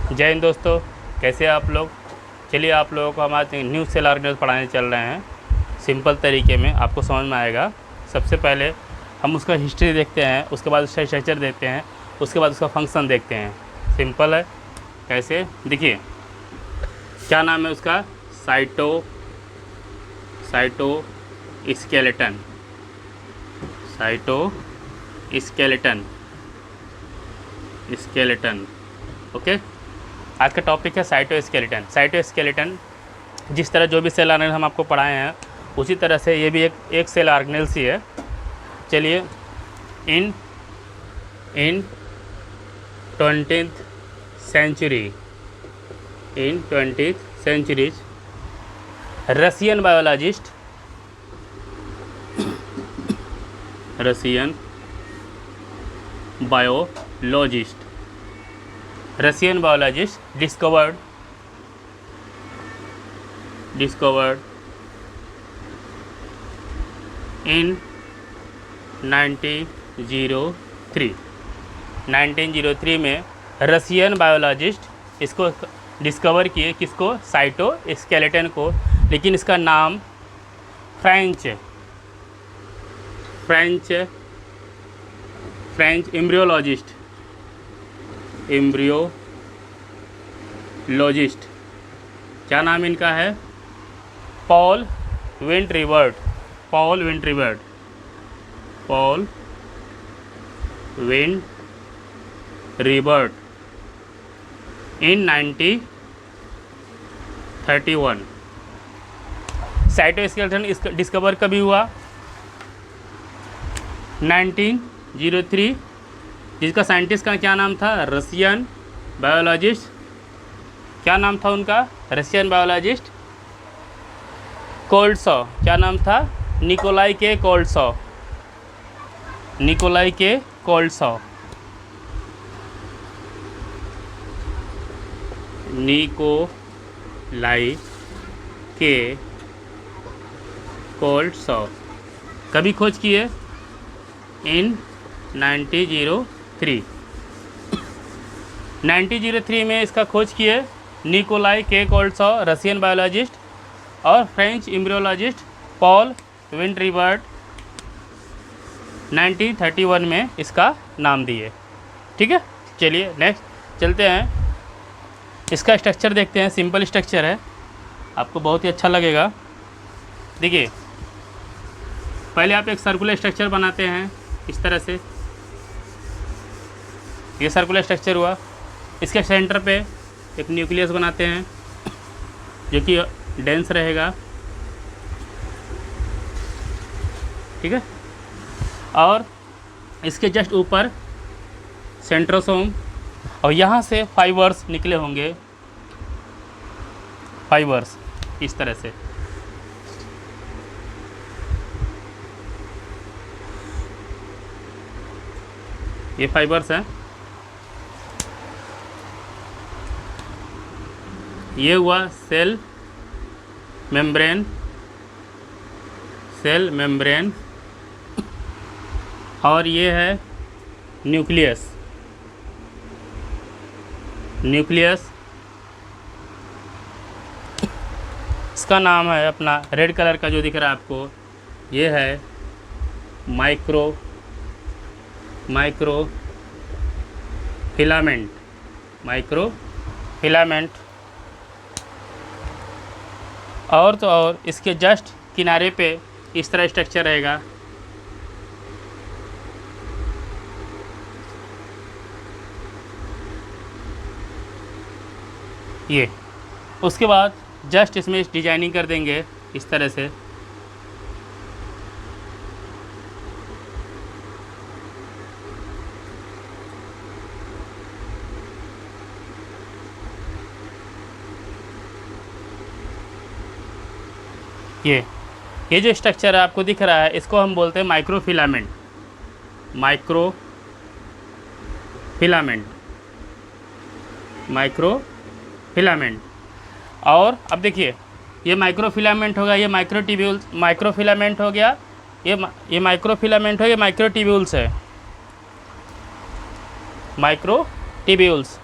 जय हिंद दोस्तों, कैसे हैं आप लोग। चलिए आप लोगों को हमारे न्यू सेल ऑर्गेनाइज पढ़ाने चल रहे हैं। सिंपल तरीके में आपको समझ में आएगा। सबसे पहले हम उसका हिस्ट्री देखते हैं, उसके बाद उसका स्ट्रक्चर देखते हैं, उसके बाद उसका फंक्शन देखते हैं। सिंपल है। कैसे देखिए, क्या नाम है उसका, साइटो स्केलेटन। Skeleton okay. आज का टॉपिक है साइटोस्केलेटन। जिस तरह जो भी सेल ऑर्गेनेल हम आपको पढ़ाए हैं उसी तरह से ये भी एक सेल ऑर्गेनेल ही है। चलिए, in 20th century Russian biologist discovered in 1903 में रशियन बायोलॉजिस्ट इसको डिस्कवर किए, किसको, साइटोस्केलेटन को। लेकिन इसका नाम फ्रेंच एम्ब्रियोलॉजिस्ट क्या नाम इनका है, पॉल विंटरिबर्ट इन 1931। साइटोस्केलेटन डिस्कवर कभी हुआ, 1903। जिसका साइंटिस्ट का क्या नाम था, रशियन बायोलॉजिस्ट। क्या नाम था उनका, रशियन बायोलॉजिस्ट कोल्डसॉ। क्या नाम था, निकोलाई के कोल्डसॉ। कभी खोज किए, इन 1903 में इसका खोज किए निकोलाई के कोल्डसॉ, रशियन बायोलॉजिस्ट, और फ्रेंच एम्ब्रियोलॉजिस्ट पॉल विंटरिबर्ट 1931 में इसका नाम दिए। ठीक है, चलिए नेक्स्ट चलते हैं। इसका स्ट्रक्चर देखते हैं। सिंपल स्ट्रक्चर है, आपको बहुत ही अच्छा लगेगा। देखिए, पहले आप एक सर्कुलर स्ट्रक्चर बनाते हैं इस तरह से। ये सर्कुलर स्ट्रक्चर हुआ। इसके सेंटर पे एक न्यूक्लियस बनाते हैं जो कि डेंस रहेगा। ठीक है, और इसके जस्ट ऊपर सेंट्रोसोम, और यहाँ से फाइबर्स निकले होंगे, फाइबर्स इस तरह से। ये फाइबर्स हैं। ये हुआ सेल मेम्ब्रेन, और ये है न्यूक्लियस। इसका नाम है अपना, रेड कलर का जो दिख रहा है आपको, ये है माइक्रोफिलामेंट। और तो और इसके जस्ट किनारे पे इस तरह स्ट्रक्चर रहेगा। ये उसके बाद जस्ट इसमें डिजाइनिंग कर देंगे इस तरह से। ये जो स्ट्रक्चर आपको दिख रहा है इसको हम बोलते हैं माइक्रोफिलामेंट। और अब देखिए, ये माइक्रोफिलामेंट होगा, ये माइक्रोफिलामेंट हो गया, ये माइक्रोफिलामेंट हो गया, माइक्रोट्यूब्यूल्स है, माइक्रोट्यूब्यूल्स।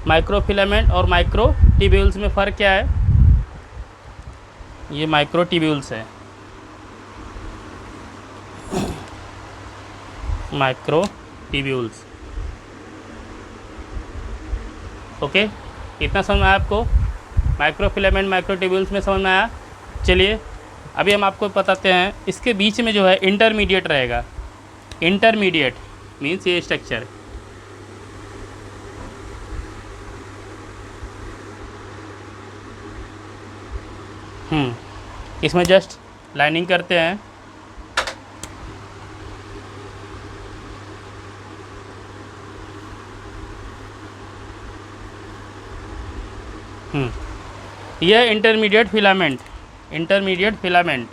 माइक्रोफिलामेंट और माइक्रोट्यूब्यूल्स में फ़र्क क्या है? ये माइक्रोट्यूब्यूल्स है, माइक्रोट्यूब्यूल्स। ओके, इतना समझ में आया आपको? माइक्रोफिलामेंट माइक्रोट्यूब्यूल्स में समझ में आया? चलिए अभी हम आपको बताते हैं, इसके बीच में जो है इंटरमीडिएट रहेगा। इंटरमीडिएट मीन्स ये स्ट्रक्चर, इसमें जस्ट लाइनिंग करते हैं। यह intermediate filament, intermediate filament,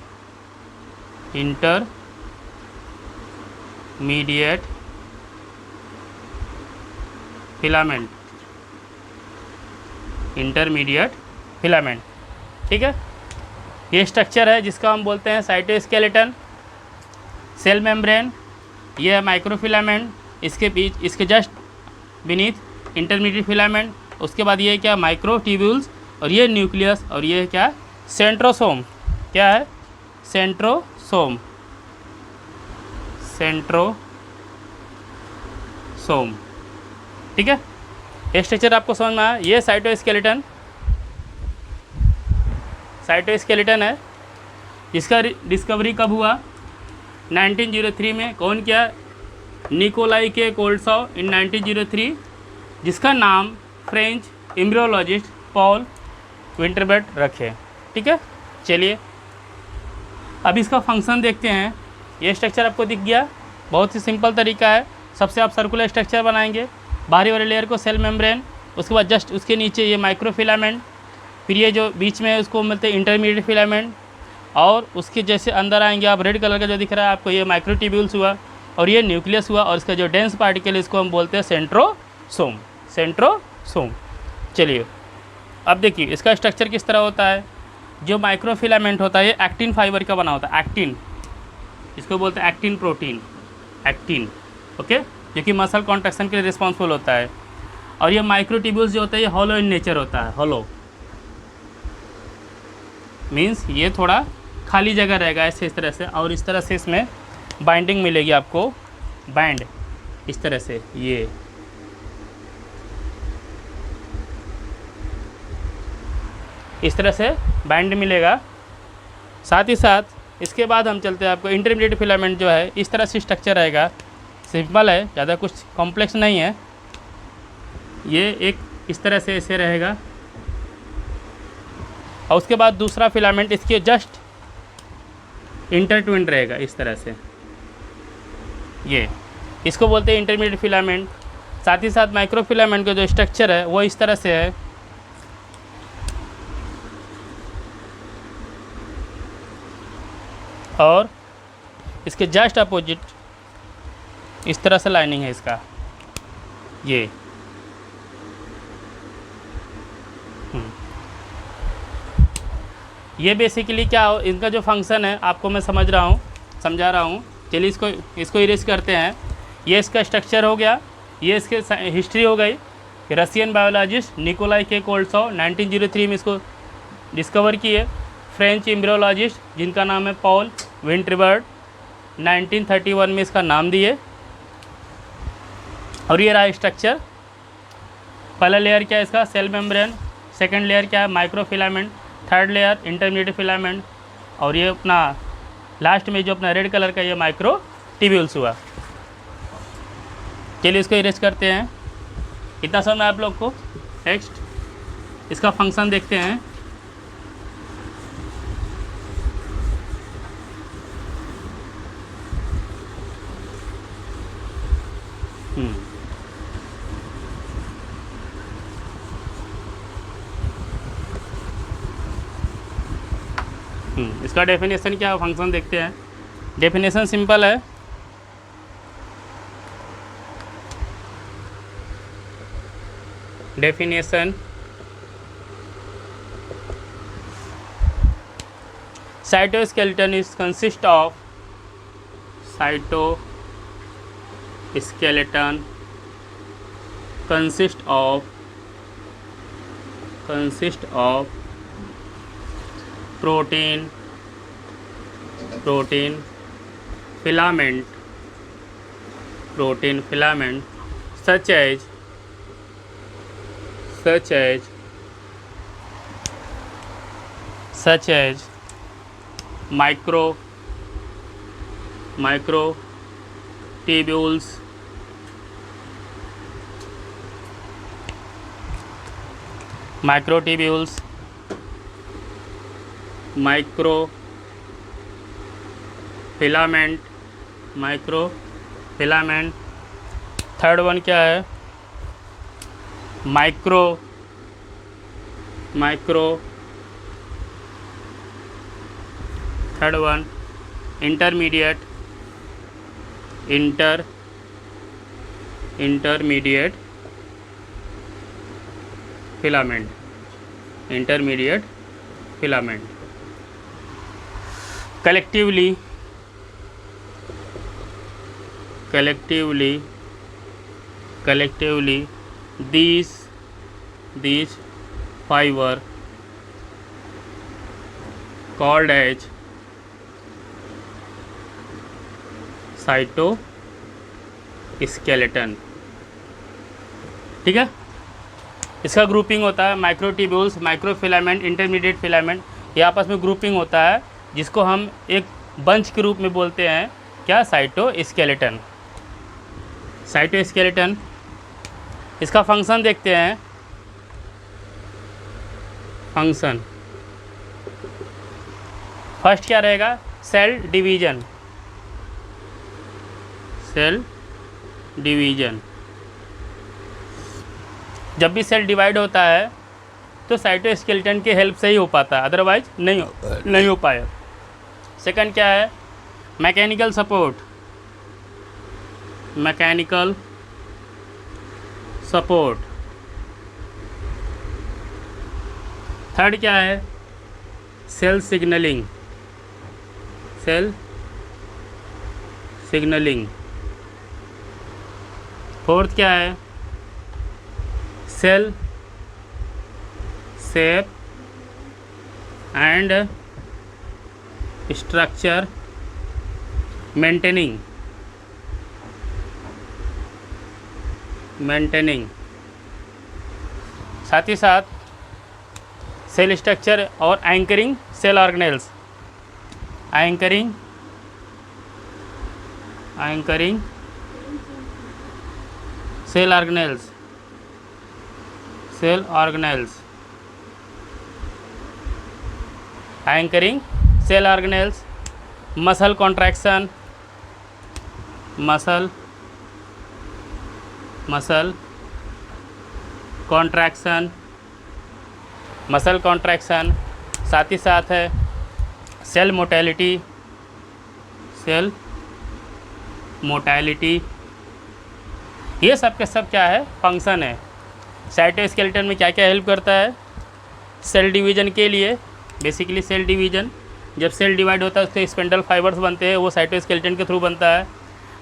intermediate filament, intermediate filament, ठीक है। ये स्ट्रक्चर है जिसका हम बोलते हैं साइटोस्केलेटन, सेल मेम्ब्रेन। ये है माइक्रोफिलामेंट, इसके बीच, इसके जस्ट बीनीथ इंटरमीडिएट फिलामेंट। उसके बाद ये क्या, माइक्रोट्यूब्यूल्स, और ये न्यूक्लियस, और ये क्या, सेंट्रोसोम। क्या है? सेंट्रोसोम, सेंट्रोसोम, ठीक है। ये स्ट्रक्चर आपको समझ में आया? ये साइटोस्केलेटन, साइटोस्केलेटन है, जिसका डिस्कवरी कब हुआ? 1903 में। कौन किया? निकोलाई के कोल्डसॉव इन 1903, जिसका नाम फ्रेंच एम्ब्रियोलॉजिस्ट पॉल विंटरबर्ट रखे, ठीक है। चलिए अब इसका फंक्शन देखते हैं। ये स्ट्रक्चर आपको दिख गया, बहुत ही सिंपल तरीका है। सबसे आप सर्कुलर स्ट्रक्चर बनाएंगे, बाहरी वाले लेयर को सेल मेम्ब्रेन, उसके बाद जस्ट उसके नीचे ये माइक्रोफिलामेंट, फिर ये जो बीच में है उसको मिलते हैं इंटरमीडिएट फिलामेंट, और उसके जैसे अंदर आएंगे आप, रेड कलर का जो दिख रहा है आपको, ये माइक्रोट्यूब्यूल्स हुआ, और ये न्यूक्लियस हुआ, और इसका जो डेंस पार्टिकल इसको हम बोलते हैं सेंट्रोसोम, सेंट्रोसोम। चलिए अब देखिए इसका स्ट्रक्चर किस तरह होता है। जो माइक्रोफिलामेंट होता है ये एक्टिन फाइबर का बना होता है, एक्टिन, इसको बोलते हैं एक्टिन प्रोटीन, एक्टिन, ओके, जो कि मसल कॉन्ट्रैक्शन के लिए रिस्पॉन्सिबल होता है। और ये माइक्रोट्यूब्यूल्स जो होता है ये हॉलो इन नेचर होता है। हॉलो मीन्स ये थोड़ा खाली जगह रहेगा ऐसे, इस तरह से, और इस तरह से इसमें बाइंडिंग मिलेगी आपको, बैंड इस तरह से, ये इस तरह से बैंड मिलेगा। साथ ही साथ इसके बाद हम चलते हैं, आपको इंटरमीडिएट फिलामेंट जो है इस तरह से स्ट्रक्चर रहेगा, सिंपल है, ज़्यादा कुछ कॉम्प्लेक्स नहीं है। ये एक इस तरह से ऐसे रहेगा, और उसके बाद दूसरा फिलामेंट इसके जस्ट इंटरट्विन्ड रहेगा इस तरह से, ये इसको बोलते हैं इंटरमीडिएट फिलामेंट। साथ ही साथ माइक्रोफिलामेंट का जो स्ट्रक्चर है वो इस तरह से है, और इसके जस्ट अपोजिट इस तरह से लाइनिंग है इसका, ये ये बेसिकली क्या हो, इनका जो फंक्शन है आपको मैं समझा रहा हूँ। चलिए इसको इरेज करते हैं। ये इसका स्ट्रक्चर हो गया, ये इसके हिस्ट्री हो गई। रशियन बायोलॉजिस्ट निकोलाई के कोल्डसॉव 1903 में इसको डिस्कवर किए। फ्रेंच एम्ब्रियोलॉजिस्ट जिनका नाम है पॉल विंटरबर्ट 1931 में इसका नाम दिए। और ये रहा स्ट्रक्चर। पहला लेयर क्या है इसका, सेल मेम्ब्रेन, सेकंड लेयर क्या है, microfilament, third layer intermediate filament, और ये अपना लास्ट में जो अपना रेड कलर का ये माइक्रोट्यूब्यूल्स हुआ। चलिए इसको इरेज करते हैं। इतना समझ में आप लोग को। नेक्स्ट इसका फंक्शन देखते हैं। इसका डेफिनेशन क्या है, फंक्शन देखते हैं। डेफिनेशन सिंपल है, definition cytoskeleton is consist of cytoskeleton consist of consist of protein filament such as microtubules, microfilament। Third one क्या है? Third one intermediate filament। collectively these fiber called as cytoskeleton. ठीक है, इसका grouping होता है microtubules, microfilament, intermediate filament, ये आपस में ग्रुपिंग होता है जिसको हम एक बंच के रूप में बोलते हैं क्या? साइटोस्केलेटन। इसका फंक्शन देखते हैं। फंक्शन फर्स्ट क्या रहेगा? Cell division. जब भी सेल डिवाइड होता है तो साइटोस्केलेटन के हेल्प से ही हो पाता है, अदरवाइज नहीं हो पाएगा। सेकंड क्या है? Mechanical support. थर्ड क्या है? Cell signalling. फोर्थ क्या है? Cell shape and structure maintaining. साथ ही साथ सेल स्ट्रक्चर और anchoring cell organelles. Anchoring cell organelles. Anchoring cell organelles. Muscle contraction. साथ ही साथ है सेल मोटालिटी। ये सब के सब क्या है? फंक्शन है। साइटोस्केलेटन में क्या क्या हेल्प करता है? सेल डिवीजन के लिए, बेसिकली सेल डिवीजन, जब सेल डिवाइड होता है उसके स्पेंडल फाइबर्स बनते हैं, वो साइटोस्केलेटन के थ्रू बनता है।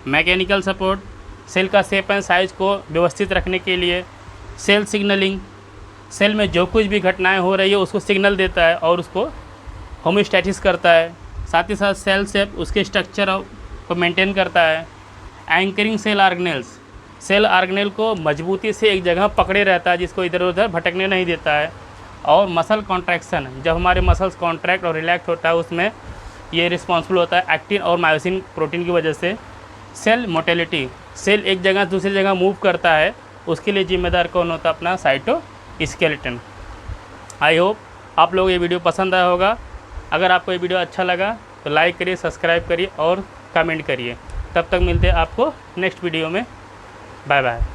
मैकेनिकल सपोर्ट, सेल का शेप एंड साइज को व्यवस्थित रखने के लिए। सेल सिग्नलिंग, सेल में जो कुछ भी घटनाएं हो रही है उसको सिग्नल देता है और उसको होम्योस्टैटिस करता है। साथ ही साथ सेल शेप उसके स्ट्रक्चर को मेंटेन करता है। Anchoring cell organelles, cell organelle को मजबूती से एक जगह पकड़े रहता है जिसको इधर उधर भटकने नहीं देता है। और मसल कॉन्ट्रैक्शन, जब हमारे मसल्स कॉन्ट्रैक्ट और रिलैक्स होता है उसमें ये रिस्पॉन्सिबल होता है एक्टिन और मायोसिन प्रोटीन की वजह से। सेल मोटिलिटी, सेल एक जगह दूसरी जगह मूव करता है, उसके लिए जिम्मेदार कौन होता है? अपना साइटोस्केलेटन। आई होप आप लोग ये वीडियो पसंद आया होगा। अगर आपको ये वीडियो अच्छा लगा तो लाइक करिए, सब्सक्राइब करिए और कमेंट करिए। तब तक मिलते हैं आपको नेक्स्ट वीडियो में। Bye bye.